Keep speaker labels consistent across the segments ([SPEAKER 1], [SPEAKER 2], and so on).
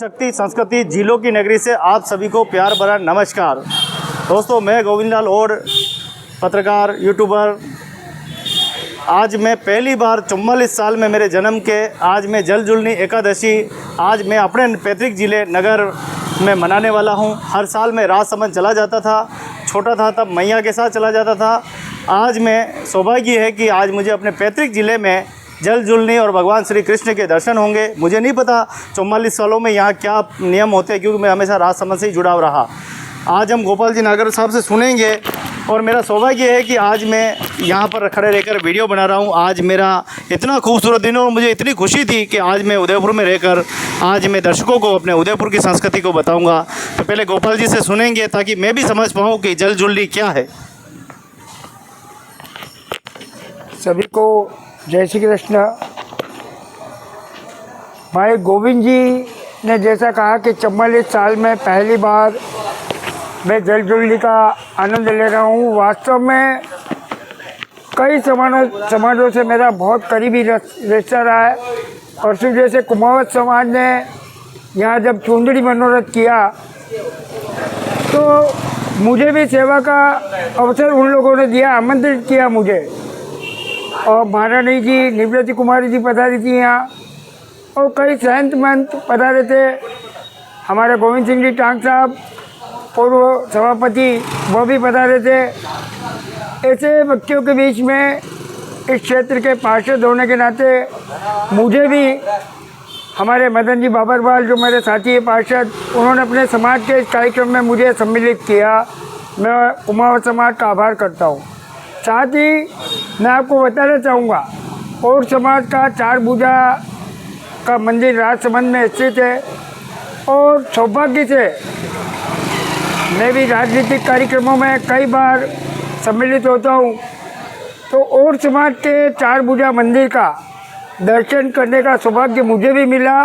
[SPEAKER 1] शक्ति संस्कृति झीलों की नगरी से आप सभी को प्यार भरा नमस्कार। दोस्तों, मैं गोविंद लाल और पत्रकार यूट्यूबर। आज मैं पहली बार 44 साल में मेरे जन्म के आज मैं जल जुलनी एकादशी आज मैं अपने पैतृक जिले नगर में मनाने वाला हूं। हर साल मैं राजसमंद चला जाता था, छोटा था तब मैया के साथ चला जाता था। आज मैं सौभाग्य है कि आज मुझे अपने पैतृक जिले में जल जुलनी और भगवान श्री कृष्ण के दर्शन होंगे। मुझे नहीं पता 44 सालों में यहाँ क्या नियम होते हैं, क्योंकि मैं हमेशा राजसमंद से ही जुड़ा रहा। आज हम गोपाल जी नागर साहब से सुनेंगे और मेरा सौभाग्य है कि आज मैं यहाँ पर खड़े रहकर वीडियो बना रहा हूँ। आज मेरा इतना खूबसूरत दिन और मुझे इतनी खुशी थी कि आज मैं उदयपुर में रहकर आज मैं दर्शकों को अपने उदयपुर की संस्कृति को बताऊँगा। तो पहले गोपाल जी से सुनेंगे ताकि मैं भी समझ पाऊँ कि जल जुलनी क्या है।
[SPEAKER 2] सभी को जय श्री कृष्ण। भाई गोविंद जी ने जैसा कहा कि 44 साल में पहली बार मैं जल जुलनी का आनंद ले रहा हूँ। वास्तव में कई समाजों से मेरा बहुत करीबी रिश्ता रहा है। परसों जैसे कुमावत समाज ने यहाँ जब चुंदड़ी मनोरथ किया तो मुझे भी सेवा का अवसर उन लोगों ने दिया, आमंत्रित किया मुझे। और महारानी जी, निवृत्ति कुमारी जी पधारी थी यहाँ और कई संत महंत पधारे थे। हमारे गोविंद सिंह जी टांग साहब पूर्व सभापति वो भी पधारे थे। ऐसे व्यक्तियों के बीच में इस क्षेत्र के पार्षद होने के नाते मुझे भी हमारे मदन जी बाबरवाल जो मेरे साथी हैं पार्षद, उन्होंने अपने समाज के इस कार्यक्रम में मुझे सम्मिलित किया। मैं कुमावत समाज का आभार करता हूँ। साथ ही मैं आपको बताना चाहूँगा और समाज का 4 भुजा का मंदिर राजसमंद में स्थित है और सौभाग्य से मैं भी राजनीतिक कार्यक्रमों में कई बार सम्मिलित होता हूँ। तो और समाज के 4 भुजा मंदिर का दर्शन करने का सौभाग्य मुझे भी मिला।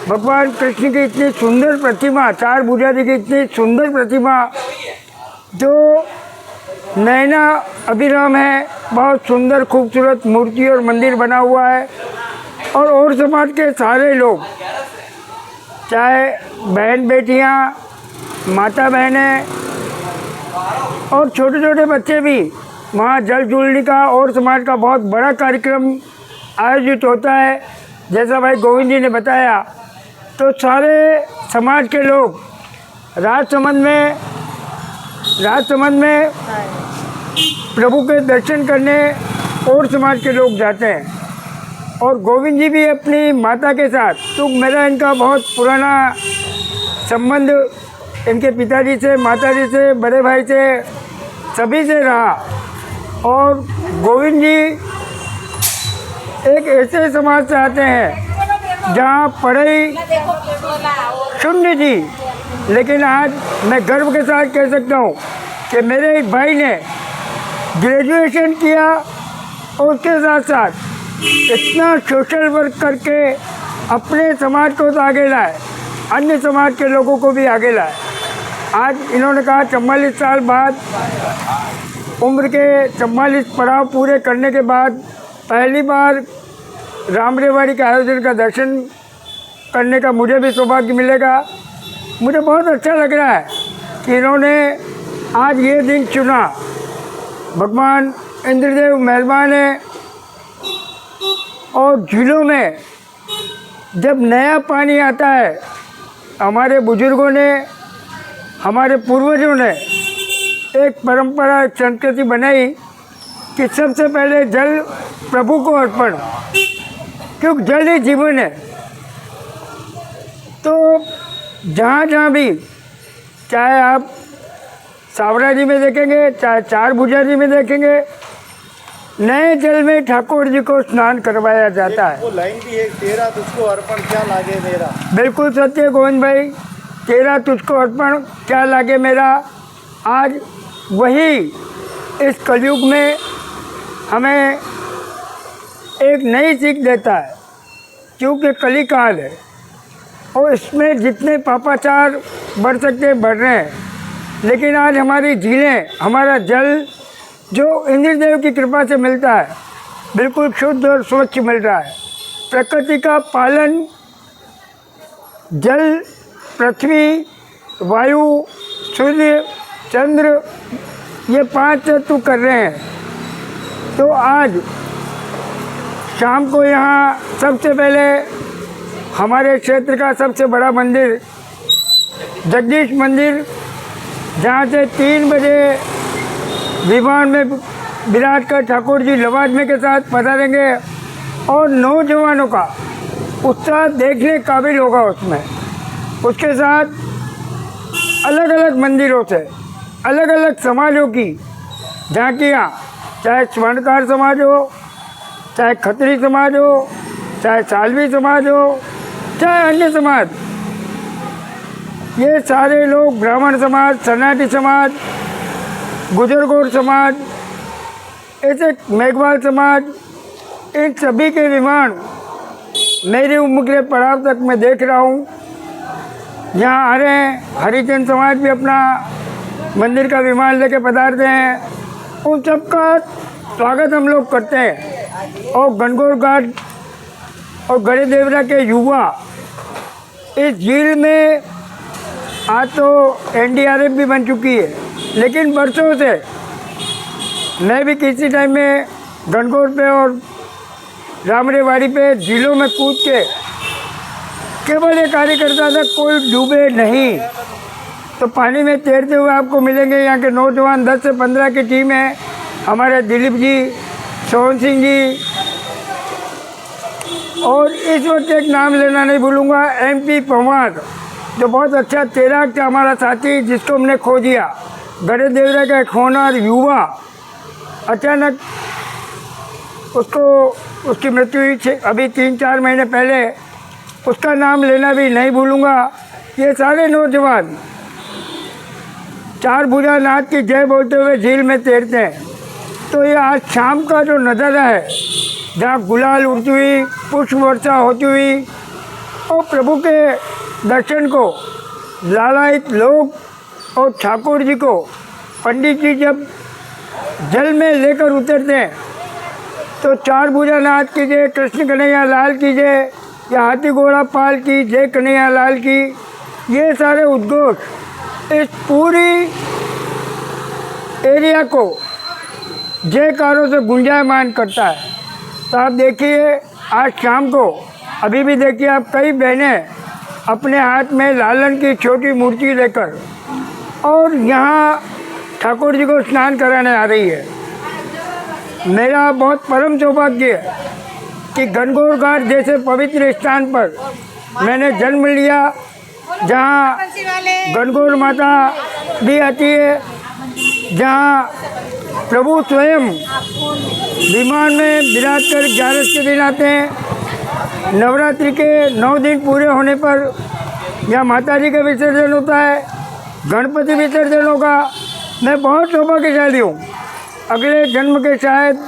[SPEAKER 2] भगवान कृष्ण की इतनी सुंदर प्रतिमा, 4 भुजा जी की इतनी सुंदर प्रतिमा जो नैना अभिराम है, बहुत सुंदर खूबसूरत मूर्ति और मंदिर बना हुआ है। और समाज के सारे लोग, चाहे बहन बेटियां, माता बहनें और छोटे छोटे बच्चे भी, वहाँ जल जुलनी का और समाज का बहुत बड़ा कार्यक्रम आयोजित होता है। जैसा भाई गोविंद जी ने बताया, तो सारे समाज के लोग राजसमंद में प्रभु के दर्शन करने और समाज के लोग जाते हैं। और गोविंद जी भी अपनी माता के साथ, तो मेरा इनका बहुत पुराना संबंध इनके पिताजी से, माताजी से, बड़े भाई से, सभी से रहा। और गोविंद जी एक ऐसे समाज से आते हैं जहाँ पढ़ाई शून्य थी, लेकिन आज मैं गर्व के साथ कह सकता हूँ कि मेरे एक भाई ने ग्रेजुएशन किया और उसके साथ साथ इतना सोशल वर्क करके अपने समाज को तो आगे लाए, अन्य समाज के लोगों को भी आगे लाए। आज इन्होंने कहा 44 साल बाद, उम्र के 44 पड़ाव पूरे करने के बाद पहली बार रामरेवाड़ी के आयोजन का दर्शन करने का मुझे भी सौभाग्य मिलेगा। मुझे बहुत अच्छा लग रहा है कि इन्होंने आज ये दिन चुना। भगवान इंद्रदेव मेहरबान है। और झीलों में जब नया पानी आता है, हमारे बुजुर्गों ने, हमारे पूर्वजों ने एक परंपरा, एक संस्कृति बनाई कि सबसे पहले जल प्रभु को अर्पण, क्योंकि जल ही जीवन है। तो जहाँ जहाँ भी, चाहे आप सावरा जी में देखेंगे, चाहे 4 भुजा जी में देखेंगे, नए जल में ठाकुर जी को स्नान करवाया जाता है।
[SPEAKER 1] वो लाइन भी है, तेरा तुझको अर्पण क्या लागे मेरा।
[SPEAKER 2] बिल्कुल सत्य गोविंद भाई, तेरा तुझको अर्पण क्या लागे मेरा। आज वही इस कलयुग में हमें एक नई सीख देता है, क्योंकि कली काल है और इसमें जितने पापाचार बढ़ सकते हैं बढ़ रहे हैं। लेकिन आज हमारी झीलें, हमारा जल जो इंद्रदेव की कृपा से मिलता है, बिल्कुल शुद्ध और स्वच्छ मिल रहा है। प्रकृति का पालन जल, पृथ्वी, वायु, सूर्य, चंद्र, ये 5 तत्व कर रहे हैं। तो आज शाम को यहाँ सबसे पहले हमारे क्षेत्र का सबसे बड़ा मंदिर जगदीश मंदिर, जहाँ से 3 बजे विमान में विराट कर ठाकुर जी लवाजमे के साथ पधारेंगे और नौजवानों का उत्साह देखने काबिल होगा उसमें। उसके साथ अलग अलग मंदिरों से अलग अलग समाजों की झांकियाँ, चाहे स्वर्णकार समाज हो, चाहे खत्री समाज हो, चाहे सालवी समाज हो, चाहे अन्य समाज, ये सारे लोग, ब्राह्मण समाज, सन्नाटी समाज, गुजरगोर समाज, ऐसे मेघवाल समाज, इन सभी के विमान मेरे उम्र के पड़ाव तक मैं देख रहा हूँ यहाँ आ रहे हैं। हरिजन समाज भी अपना मंदिर का विमान लेके पधारते हैं। उन सबका स्वागत हम लोग करते हैं। और गणगौर घाट और गढ़े देवरा के युवा इस झील में आज तो एनडीआरएफ भी बन चुकी है, लेकिन बरसों से मैं भी किसी टाइम में गणगौर पे और रामरेवाड़ी पे झीलों में कूद के केवल ये कार्य करता था, कोई डूबे नहीं। तो पानी में तैरते हुए आपको मिलेंगे यहाँ के नौजवान, 10 से 15 की टीम है। हमारे दिलीप जी, सोहन सिंह जी, और इस वक्त एक नाम लेना नहीं भूलूंगा, MP पंवार, जो बहुत अच्छा तैराक था हमारा साथी, जिसको हमने खो दिया। गढ़े देवरा का एक होनहार युवा, अचानक उसकी मृत्यु हुई अभी 3-4 महीने पहले, उसका नाम लेना भी नहीं भूलूंगा। ये सारे नौजवान 4 भुजा नाथ की जय बोलते हुए झील में तैरते हैं। तो ये आज शाम का जो नज़ारा है, जहाँ गुलाल उड़ती हुई, पुष्प वर्षा होती हुई और प्रभु के दर्शन को लालायित लोग और ठाकुर जी को पंडित जी जब जल में लेकर उतरते हैं तो 4 भुजा नाथ की जय, कृष्ण कन्हैया लाल की जय, या हाथी घोड़ा पाल की जय कन्हैया लाल की, ये सारे उद्घोष इस पूरी एरिया को जयकारों से गुंजायमान करता है। तो आप देखिए आज शाम को, अभी भी देखिए आप, कई बहनें अपने हाथ में लालन की छोटी मूर्ति लेकर और यहाँ ठाकुर जी को स्नान कराने आ रही है। मेरा बहुत परम सौभाग्य है कि गणगौर घाट जैसे पवित्र स्थान पर मैंने जन्म लिया, जहाँ गणगौर माता भी आती है, जहाँ प्रभु स्वयं विमान में विराज कर 11 के दिन आते हैं। नवरात्रि के 9 दिन पूरे होने पर यहाँ माता जी का विसर्जन होता है, गणपति विसर्जन होगा। मैं बहुत सौभाग्यशाली हूँ। अगले जन्म के शायद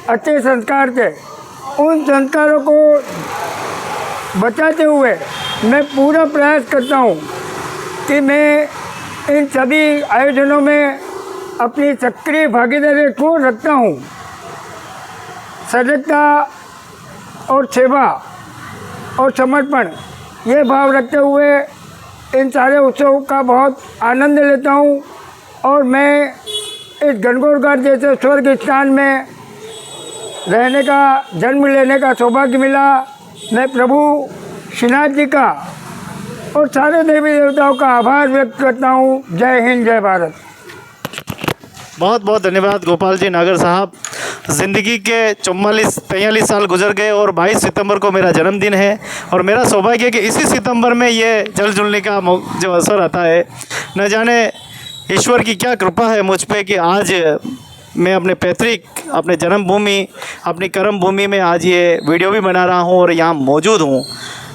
[SPEAKER 2] अच्छे संस्कार थे, उन संस्कारों को बचाते हुए मैं पूरा प्रयास करता हूँ कि मैं इन सभी आयोजनों में अपनी सक्रिय भागीदारी को रखता हूँ। सजगता और सेवा और समर्पण, ये भाव रखते हुए इन सारे उत्सव का बहुत आनंद लेता हूँ। और मैं इस गणगौर घाट जैसे स्वर्ग स्थान में रहने का, जन्म लेने का सौभाग्य मिला। मैं प्रभु श्रीनाथ जी का और सारे देवी देवताओं का आभार व्यक्त करता हूँ। जय हिंद, जय भारत।
[SPEAKER 1] बहुत बहुत धन्यवाद गोपाल जी नागर साहब। ज़िंदगी के 43 साल गुजर गए और 22 सितंबर को मेरा जन्मदिन है और मेरा सौभाग्य है कि इसी सितंबर में ये जल जुलने का जो अवसर आता है। न जाने ईश्वर की क्या कृपा है मुझ पे कि आज मैं अपने पैतृक, अपने जन्मभूमि, अपनी कर्म भूमि में आज ये वीडियो भी बना रहा हूँ और यहाँ मौजूद हूँ।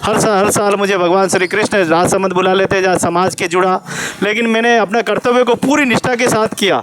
[SPEAKER 1] हर साल मुझे भगवान श्री कृष्ण राजसमंद बुला लेते जहाँ समाज के जुड़ा, लेकिन मैंने अपने कर्तव्य को पूरी निष्ठा के साथ किया।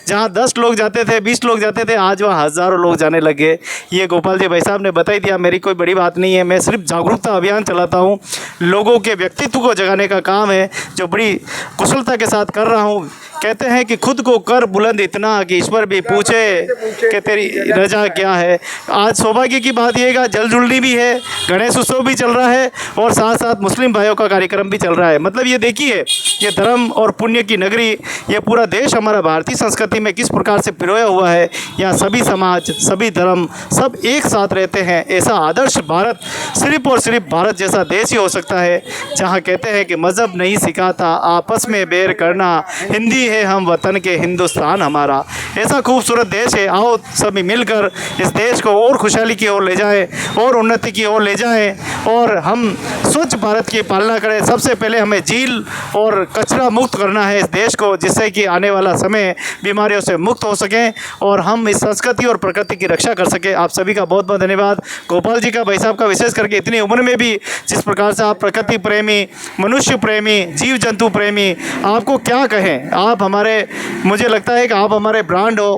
[SPEAKER 1] जहाँ 10 लोग जाते थे, 20 लोग जाते थे, आज वहाँ हज़ारों लोग जाने लगे। ये गोपाल जी भाई साहब ने बता ही दिया, मेरी कोई बड़ी बात नहीं है। मैं सिर्फ जागरूकता अभियान चलाता हूँ, लोगों के व्यक्तित्व को जगाने का काम है जो बड़ी कुशलता के साथ कर रहा हूँ। कहते हैं कि खुद को कर बुलंद इतना कि ईश्वर भी पूछे कि तेरी रजा क्या है। आज सौभाग्य की बात यह है जल जुलनी भी है, गणेश उत्सव भी चल रहा है और साथ साथ मुस्लिम भाइयों का कार्यक्रम भी चल रहा है। मतलब ये देखिए, ये धर्म और पुण्य की नगरी, ये पूरा देश हमारा भारतीय संस्कृति में किस प्रकार से पिरोया हुआ है। यहाँ सभी समाज, सभी धर्म, सब एक साथ रहते हैं। ऐसा आदर्श भारत सिर्फ और सिर्फ भारत जैसा देश ही हो सकता है, जहाँ कहते हैं कि मज़हब नहीं सिखाता आपस में बैर करना, हिंदी है हम वतन के हिंदुस्तान हमारा। ऐसा खूबसूरत देश है। आओ सभी मिलकर इस देश को और खुशहाली की ओर ले जाएं और उन्नति की ओर ले जाएं और हम स्वच्छ भारत की पालना करें। सबसे पहले हमें झील और कचरा मुक्त करना है इस देश को, जिससे कि आने वाला समय बीमारियों से मुक्त हो सकें और हम इस संस्कृति और प्रकृति की रक्षा कर सकें। आप सभी का बहुत बहुत धन्यवाद। गोपाल जी का, भाई साहब का, विशेष करके इतनी उम्र में भी जिस प्रकार से आप प्रकृति प्रेमी, मनुष्य प्रेमी, जीव जंतु प्रेमी, आपको क्या कहें। आप हमारे, मुझे लगता है कि आप हमारे ब्रांड हो,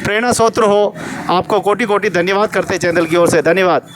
[SPEAKER 1] प्रेरणा स्रोत हो। आपको कोटि कोटि धन्यवाद करते हैं चैनल की ओर से। धन्यवाद।